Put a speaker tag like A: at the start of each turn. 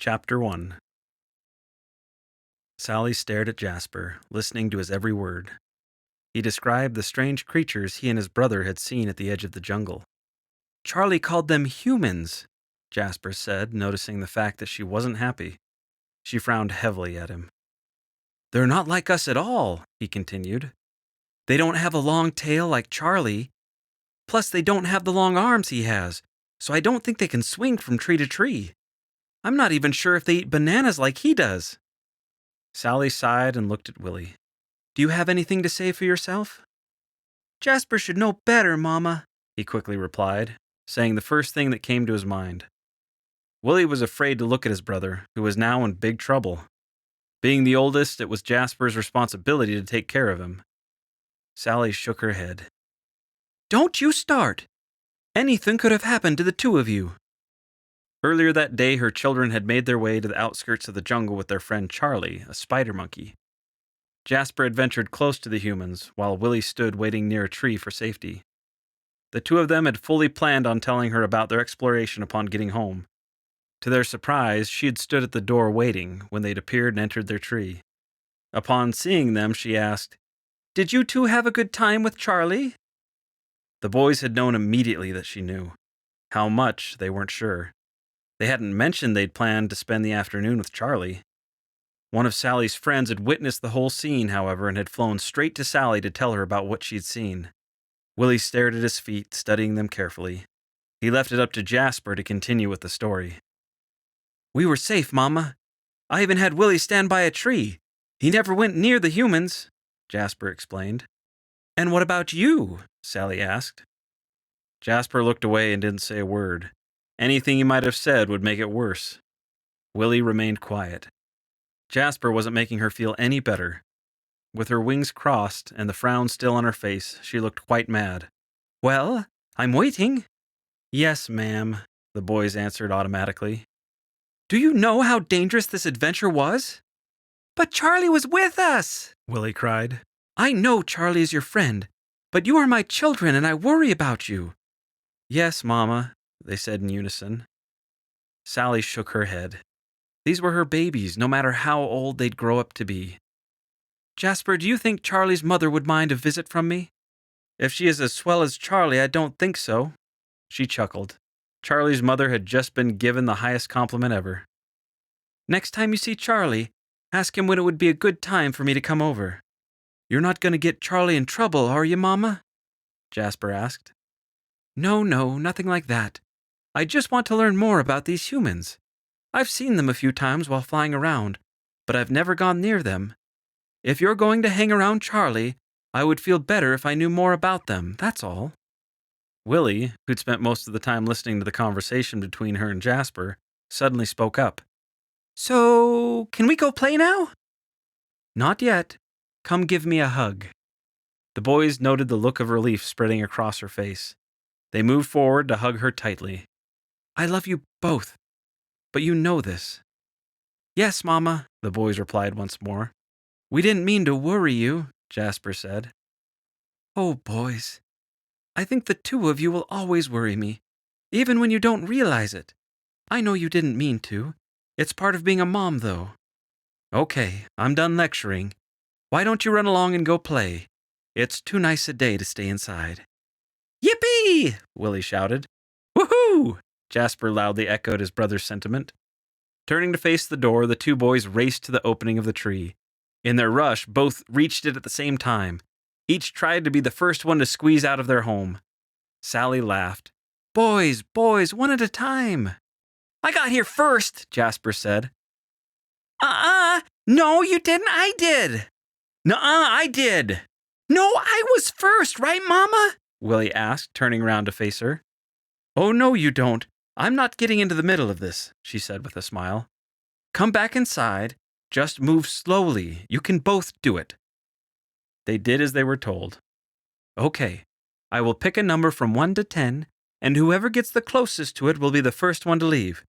A: Chapter 1. Sally stared at Jasper, listening to his every word. He described the strange creatures he and his brother had seen at the edge of the jungle. Charlie called them humans, Jasper said, noticing the fact that she wasn't happy. She frowned heavily at him. They're not like us at all, he continued. They don't have a long tail like Charlie. Plus, they don't have the long arms he has, so I don't think they can swing from tree to tree. I'm not even sure if they eat bananas like he does. Sally sighed and looked at Willie. Do you have anything to say for yourself? Jasper should know better, Mama, he quickly replied, saying the first thing that came to his mind. Willie was afraid to look at his brother, who was now in big trouble. Being the oldest, it was Jasper's responsibility to take care of him. Sally shook her head. Don't you start! Anything could have happened to the two of you. Earlier that day, her children had made their way to the outskirts of the jungle with their friend Charlie, a spider monkey. Jasper had ventured close to the humans, while Willie stood waiting near a tree for safety. The two of them had fully planned on telling her about their exploration upon getting home. To their surprise, she had stood at the door waiting when they'd appeared and entered their tree. Upon seeing them, she asked, Did you two have a good time with Charlie? The boys had known immediately that she knew. How much, they weren't sure. They hadn't mentioned they'd planned to spend the afternoon with Charlie. One of Sally's friends had witnessed the whole scene, however, and had flown straight to Sally to tell her about what she'd seen. Willie stared at his feet, studying them carefully. He left it up to Jasper to continue with the story. We were safe, Mama. I even had Willie stand by a tree. He never went near the humans, Jasper explained. And what about you? Sally asked. Jasper looked away and didn't say a word. Anything he might have said would make it worse. Willie remained quiet. Jasper wasn't making her feel any better. With her wings crossed and the frown still on her face, she looked quite mad. Well, I'm waiting. Yes, ma'am, the boys answered automatically. Do you know how dangerous this adventure was? But Charlie was with us, Willie cried. I know Charlie is your friend, but you are my children and I worry about you. Yes, Mama, they said in unison. Sally shook her head. These were her babies, no matter how old they'd grow up to be. Jasper, do you think Charlie's mother would mind a visit from me? If she is as swell as Charlie, I don't think so. She chuckled. Charlie's mother had just been given the highest compliment ever. Next time you see Charlie, ask him when it would be a good time for me to come over. You're not going to get Charlie in trouble, are you, Mama? Jasper asked. No, nothing like that. I just want to learn more about these humans. I've seen them a few times while flying around, but I've never gone near them. If you're going to hang around Charlie, I would feel better if I knew more about them, that's all. Willie, who'd spent most of the time listening to the conversation between her and Jasper, suddenly spoke up. So, can we go play now? Not yet. Come give me a hug. The boys noted the look of relief spreading across her face. They moved forward to hug her tightly. I love you both, but you know this. Yes, Mama, the boys replied once more. We didn't mean to worry you, Jasper said. Oh, boys, I think the two of you will always worry me, even when you don't realize it. I know you didn't mean to. It's part of being a mom, though. Okay, I'm done lecturing. Why don't you run along and go play? It's too nice a day to stay inside. Yippee! Willie shouted. Woohoo! Jasper loudly echoed his brother's sentiment. Turning to face the door, the two boys raced to the opening of the tree. In their rush, both reached it at the same time. Each tried to be the first one to squeeze out of their home. Sally laughed. Boys, one at a time. I got here first, Jasper said. No, you didn't, I did. Nuh-uh, I did. No, I was first, right, Mama? Willie asked, turning around to face her. Oh, no, you don't. I'm not getting into the middle of this, she said with a smile. Come back inside. Just move slowly. You can both do it. They did as they were told. Okay, I will pick a number from 1 to 10, and whoever gets the closest to it will be the first one to leave.